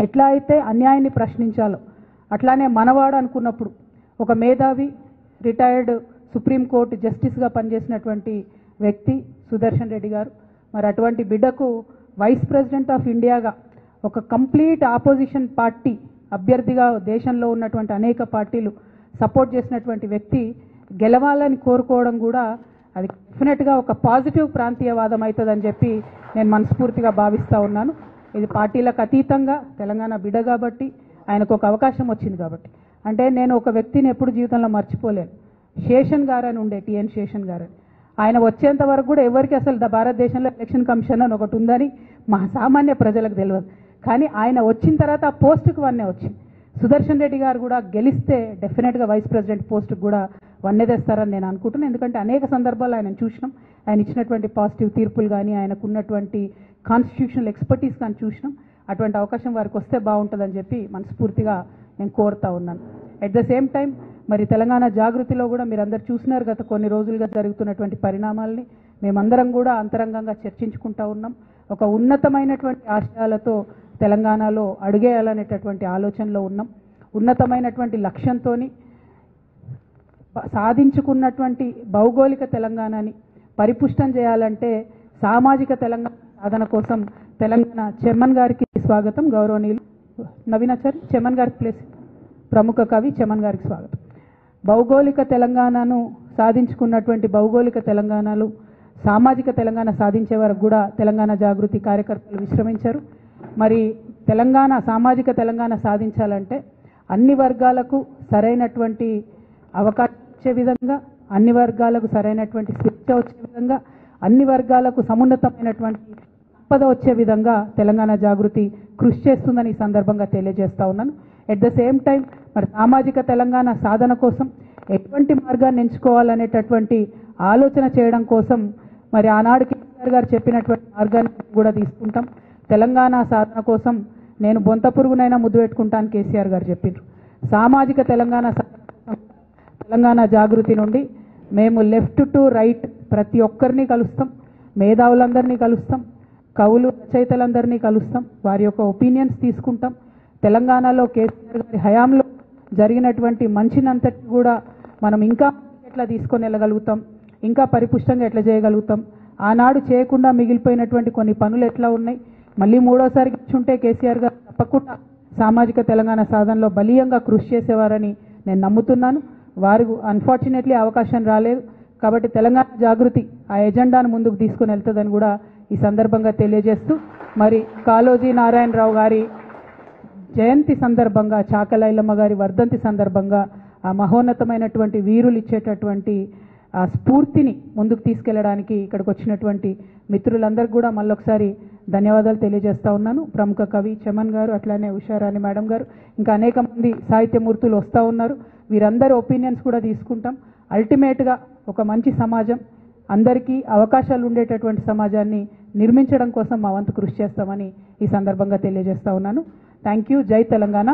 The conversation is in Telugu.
ఎట్లా అయితే అన్యాయాన్ని ప్రశ్నించాలో అట్లానే మనవాడు అనుకున్నప్పుడు ఒక మేధావి రిటైర్డ్ సుప్రీంకోర్టు జస్టిస్గా పనిచేసినటువంటి వ్యక్తి సుదర్శన్ రెడ్డి గారు, మరి అటువంటి బిడ్డకు వైస్ ప్రెసిడెంట్ ఆఫ్ ఇండియాగా ఒక కంప్లీట్ ఆపోజిషన్ పార్టీ అభ్యర్థిగా దేశంలో ఉన్నటువంటి అనేక పార్టీలు సపోర్ట్ చేసినటువంటి వ్యక్తి గెలవాలని కోరుకోవడం కూడా అది డెఫినెట్గా ఒక పాజిటివ్ ప్రాంతీయవాదం అవుతుందని చెప్పి నేను మనస్ఫూర్తిగా భావిస్తూ ఉన్నాను. ఇది పార్టీలకు అతీతంగా తెలంగాణ బిడ్డ కాబట్టి ఆయనకు ఒక అవకాశం వచ్చింది కాబట్టి. అంటే నేను ఒక వ్యక్తిని ఎప్పుడు జీవితంలో మర్చిపోలేను. శేషన్ గారు అని ఉండే, టిఎన్ శేషన్ గారు అని. ఆయన వచ్చేంత వరకు కూడా ఎవరికి అసలు భారతదేశంలో ఎలక్షన్ కమిషన్ అని ఒకటి ఉందని మా సామాన్య ప్రజలకు తెలియదు. కానీ ఆయన వచ్చిన తర్వాత ఆ పోస్టుకు వన్నే వచ్చింది. సుదర్శన్ రెడ్డి గారు కూడా గెలిస్తే డెఫినెట్గా వైస్ ప్రెసిడెంట్ పోస్టుకు కూడా వన్నే తెస్తారని నేను అనుకుంటున్నాను. ఎందుకంటే అనేక సందర్భాలు ఆయన చూసినాం, ఆయన ఇచ్చినటువంటి పాజిటివ్ తీర్పులు కానీ ఆయనకు ఉన్నటువంటి కాన్స్టిట్యూషనల్ ఎక్స్పర్టీస్ కానీ చూసినాం. అటువంటి అవకాశం వారికి వస్తే బాగుంటుందని చెప్పి మనస్ఫూర్తిగా నేను కోరుతా ఉన్నాను. అట్ ద సేమ్ టైం మరి తెలంగాణ జాగృతిలో కూడా మీరందరూ చూసినారు గత కొన్ని రోజులుగా జరుగుతున్నటువంటి పరిణామాలని మేమందరం కూడా అంతరంగంగా చర్చించుకుంటా ఉన్నాం. ఒక ఉన్నతమైనటువంటి ఆశయాలతో తెలంగాణలో అడుగేయాలనేటటువంటి ఆలోచనలో ఉన్నాం. ఉన్నతమైనటువంటి లక్ష్యంతో సాధించుకున్నటువంటి భౌగోళిక తెలంగాణని పరిపుష్టం చేయాలంటే సామాజిక తెలంగాణ సాధన కోసం తెలంగాణ చెమ్మన్ గారికి స్వాగతం. గౌరవనీయులు నవీనాచారి చెమ్మన్ గారికి ప్లేస్, ప్రముఖ కవి చెమ్మన్ గారికి స్వాగతం. భౌగోళిక తెలంగాణను సాధించుకున్నటువంటి భౌగోళిక తెలంగాణలు సామాజిక తెలంగాణ సాధించే వరకు కూడా తెలంగాణ జాగృతి కార్యకర్తలు విశ్రమించారు. మరి తెలంగాణ సామాజిక తెలంగాణ సాధించాలంటే అన్ని వర్గాలకు సరైనటువంటి అవకాశం వచ్చే విధంగా, అన్ని వర్గాలకు సరైనటువంటి స్వేచ్ఛ వచ్చే విధంగా, అన్ని వర్గాలకు సమున్నతమైనటువంటి సంపద వచ్చే విధంగా తెలంగాణ జాగృతి కృషి చేస్తుందని ఈ సందర్భంగా తెలియజేస్తా ఉన్నాను. ఎట్ ద సేమ్ టైం మరి సామాజిక తెలంగాణ సాధన కోసం ఎటువంటి మార్గాన్ని ఎంచుకోవాలనేటటువంటి ఆలోచన చేయడం కోసం మరి ఆనాడు కేసీఆర్ గారు చెప్పినటువంటి మార్గాన్ని కూడా తీసుకుంటాం. తెలంగాణ సాధన కోసం నేను బొంత పురుగునైనా ముద్దు పెట్టుకుంటాను కేసీఆర్ గారు చెప్పిండ్రు. సామాజిక తెలంగాణ సాధన కోసం తెలంగాణ జాగృతి నుండి మేము లెఫ్ట్ టు రైట్ ప్రతి ఒక్కరిని కలుస్తాం, మేధావులందరినీ కలుస్తాం, కవులు రచయితలందరినీ కలుస్తాం, వారి యొక్క ఒపీనియన్స్ తీసుకుంటాం. తెలంగాణలో కేసీఆర్ గారి హయాంలో జరిగినటువంటి మంచినంతటి కూడా మనం ఇంకా ఎట్లా తీసుకొని వెళ్ళగలుగుతాం, ఇంకా పరిపుష్టంగా ఎట్లా చేయగలుగుతాం, ఆనాడు చేయకుండా మిగిలిపోయినటువంటి కొన్ని పనులు ఎట్లా ఉన్నాయి, మళ్ళీ మూడోసారి కూర్చుంటే కేసీఆర్ గారు తప్పకుండా సామాజిక తెలంగాణ సాధనలో బలీయంగా కృషి చేసేవారని నేను నమ్ముతున్నాను. వారు అన్ఫార్చునేట్లీ అవకాశం రాలేదు కాబట్టి తెలంగాణ జాగృతి ఆ ఎజెండాను ముందుకు తీసుకుని వెళ్తుందని కూడా ఈ సందర్భంగా తెలియజేస్తూ, మరి కాళోజీ నారాయణరావు గారి జయంతి సందర్భంగా, చాకలైలమ్మ గారి వర్ధంతి సందర్భంగా ఆ మహోన్నతమైనటువంటి వీరులు ఇచ్చేటటువంటి ఆ స్ఫూర్తిని ముందుకు తీసుకెళ్లడానికి ఇక్కడికి వచ్చినటువంటి మిత్రులందరికీ కూడా మళ్ళొకసారి ధన్యవాదాలు తెలియజేస్తా ఉన్నాను. ప్రముఖ కవి చెమన్ గారు, అట్లానే ఉషారాణి మేడం గారు, ఇంకా అనేక మంది సాహిత్యమూర్తులు వస్తూ ఉన్నారు. వీరందరి ఒపీనియన్స్ కూడా తీసుకుంటాం. అల్టిమేట్గా ఒక మంచి సమాజం, అందరికీ అవకాశాలు ఉండేటటువంటి సమాజాన్ని నిర్మించడం కోసం మా వంతు కృషి చేస్తామని ఈ సందర్భంగా తెలియజేస్తా ఉన్నాను. Thank you. జై తెలంగాణ.